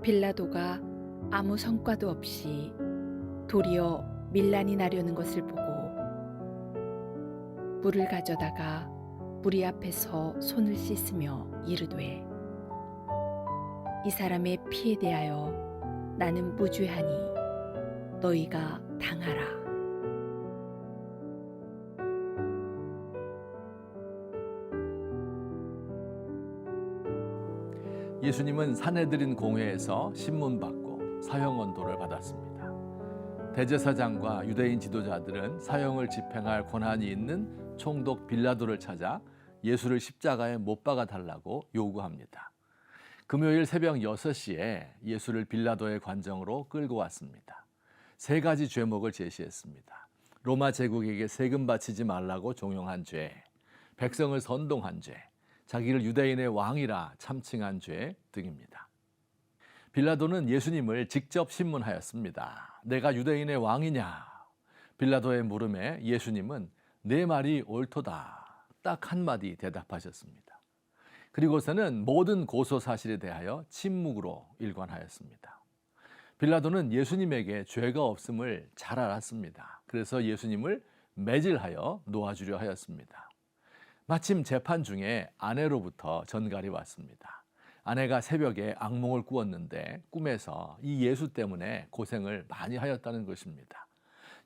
빌라도가 아무 성과도 없이 도리어 밀란이 나려는 것을 보고 물을 가져다가 무리 앞에서 손을 씻으며 이르되, 이 사람의 피에 대하여 나는 무죄하니 너희가 당하라. 예수님은 산헤드린 공회에서 신문받고 사형 언도를 받았습니다. 대제사장과 유대인 지도자들은 사형을 집행할 권한이 있는 총독 빌라도를 찾아 예수를 십자가에 못 박아 달라고 요구합니다. 금요일 새벽 6시에 예수를 빌라도의 관정으로 끌고 왔습니다. 3가지 죄목을 제시했습니다. 로마 제국에게 세금 바치지 말라고 종용한 죄, 백성을 선동한 죄, 자기를 유대인의 왕이라 참칭한 죄 등입니다. 빌라도는 예수님을 직접 신문하였습니다. 내가 유대인의 왕이냐? 빌라도의 물음에 예수님은 내 말이 옳도다. 딱 한마디 대답하셨습니다. 그리고서는 모든 고소 사실에 대하여 침묵으로 일관하였습니다. 빌라도는 예수님에게 죄가 없음을 잘 알았습니다. 그래서 예수님을 매질하여 놓아주려 하였습니다. 마침 재판 중에 아내로부터 전갈이 왔습니다. 아내가 새벽에 악몽을 꾸었는데 꿈에서 이 예수 때문에 고생을 많이 하였다는 것입니다.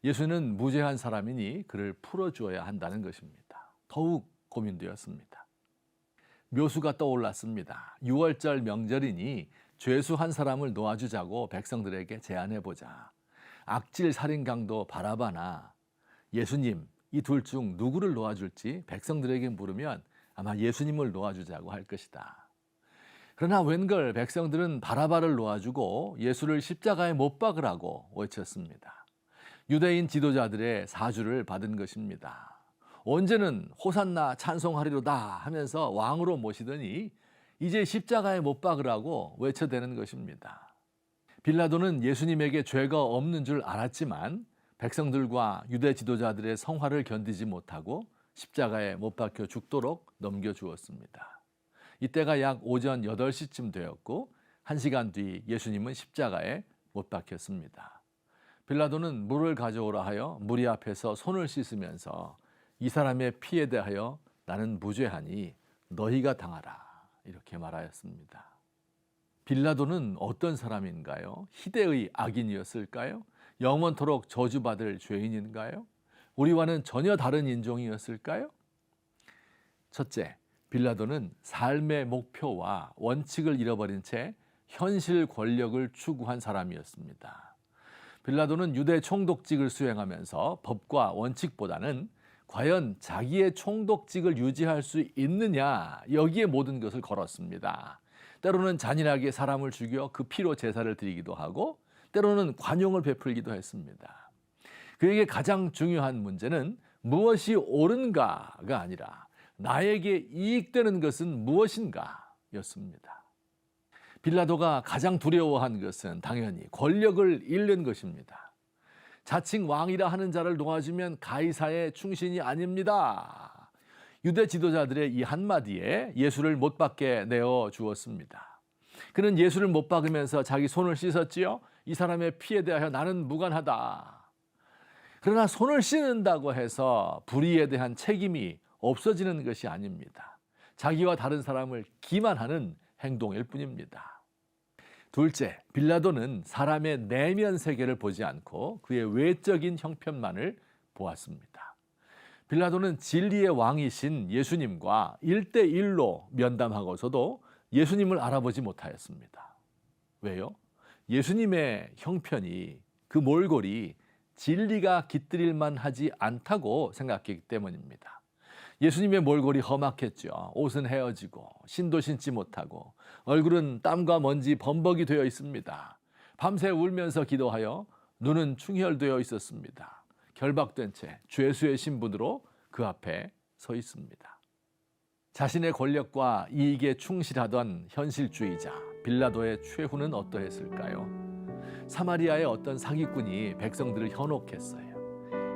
예수는 무죄한 사람이니 그를 풀어주어야 한다는 것입니다. 더욱 고민되었습니다. 묘수가 떠올랐습니다. 6월절 명절이니 죄수 한 사람을 놓아주자고 백성들에게 제안해보자. 악질 살인강도 바라바나 예수님, 이 둘 중 누구를 놓아줄지 백성들에게 물으면 아마 예수님을 놓아주자고 할 것이다. 그러나 웬걸 백성들은 바라바를 놓아주고 예수를 십자가에 못 박으라고 외쳤습니다. 유대인 지도자들의 사주를 받은 것입니다. 언제는 호산나 찬송하리로다 하면서 왕으로 모시더니 이제 십자가에 못 박으라고 외쳐대는 것입니다. 빌라도는 예수님에게 죄가 없는 줄 알았지만 백성들과 유대 지도자들의 성화를 견디지 못하고 십자가에 못 박혀 죽도록 넘겨주었습니다. 이때가 약 오전 8시쯤 되었고 1시간 뒤 예수님은 십자가에 못 박혔습니다. 빌라도는 물을 가져오라 하여 무리 앞에서 손을 씻으면서 이 사람의 피에 대하여 나는 무죄하니 너희가 당하라 이렇게 말하였습니다. 빌라도는 어떤 사람인가요? 희대의 악인이었을까요? 영원토록 저주받을 죄인인가요? 우리와는 전혀 다른 인종이었을까요? 첫째, 빌라도는 삶의 목표와 원칙을 잃어버린 채 현실 권력을 추구한 사람이었습니다. 빌라도는 유대 총독직을 수행하면서 법과 원칙보다는 과연 자기의 총독직을 유지할 수 있느냐 여기에 모든 것을 걸었습니다. 때로는 잔인하게 사람을 죽여 그 피로 제사를 드리기도 하고 때로는 관용을 베풀기도 했습니다. 그에게 가장 중요한 문제는 무엇이 옳은가가 아니라 나에게 이익되는 것은 무엇인가 였습니다. 빌라도가 가장 두려워한 것은 당연히 권력을 잃는 것입니다. 자칭 왕이라 하는 자를 놓아주면 가이사의 충신이 아닙니다. 유대 지도자들의 이 한마디에 예수를 못 박게 내어 주었습니다. 그는 예수를 못 박으면서 자기 손을 씻었지요. 이 사람의 피에 대하여 나는 무관하다. 그러나 손을 씻는다고 해서 불의에 대한 책임이 없어지는 것이 아닙니다. 자기와 다른 사람을 기만하는 행동일 뿐입니다. 둘째, 빌라도는 사람의 내면 세계를 보지 않고 그의 외적인 형편만을 보았습니다. 빌라도는 진리의 왕이신 예수님과 1대1로 면담하고서도 예수님을 알아보지 못하였습니다. 왜요? 예수님의 형편이 그 몰골이 진리가 깃들일 만하지 않다고 생각했기 때문입니다. 예수님의 몰골이 험악했죠. 옷은 헤어지고 신도 신지 못하고 얼굴은 땀과 먼지 범벅이 되어 있습니다. 밤새 울면서 기도하여 눈은 충혈되어 있었습니다. 결박된 채 죄수의 신분으로 그 앞에 서 있습니다. 자신의 권력과 이익에 충실하던 현실주의자 빌라도의 최후는 어떠했을까요? 사마리아의 어떤 사기꾼이 백성들을 현혹했어요.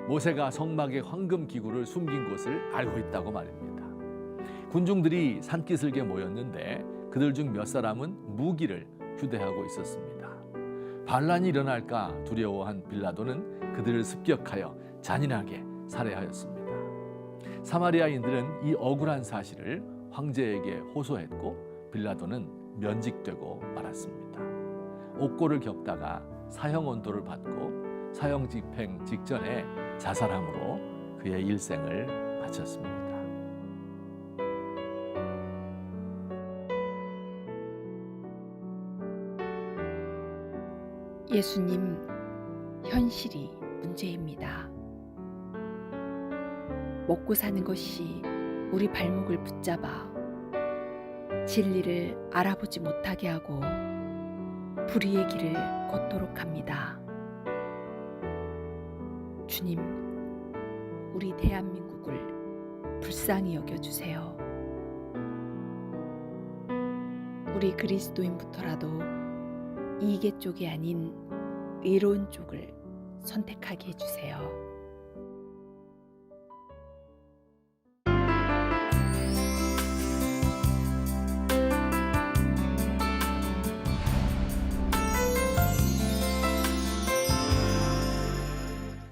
모세가 성막의 황금 기구를 숨긴 곳을 알고 있다고 말입니다. 군중들이 산기슭에 모였는데 그들 중 몇 사람은 무기를 휴대하고 있었습니다. 반란이 일어날까 두려워한 빌라도는 그들을 습격하여 잔인하게 살해하였습니다. 사마리아인들은 이 억울한 사실을 황제에게 호소했고 빌라도는 면직되고 말았습니다. 옥고를 겪다가 사형 언도를 받고 사형 집행 직전에 자살함으로 그의 일생을 마쳤습니다. 예수님, 현실이 문제입니다. 먹고 사는 것이 우리 발목을 붙잡아 진리를 알아보지 못하게 하고 불의의 길을 걷도록 합니다. 주님, 우리 대한민국을 불쌍히 여겨주세요. 우리 그리스도인부터라도 이계 쪽이 아닌 의로운 쪽을 선택하게 해주세요.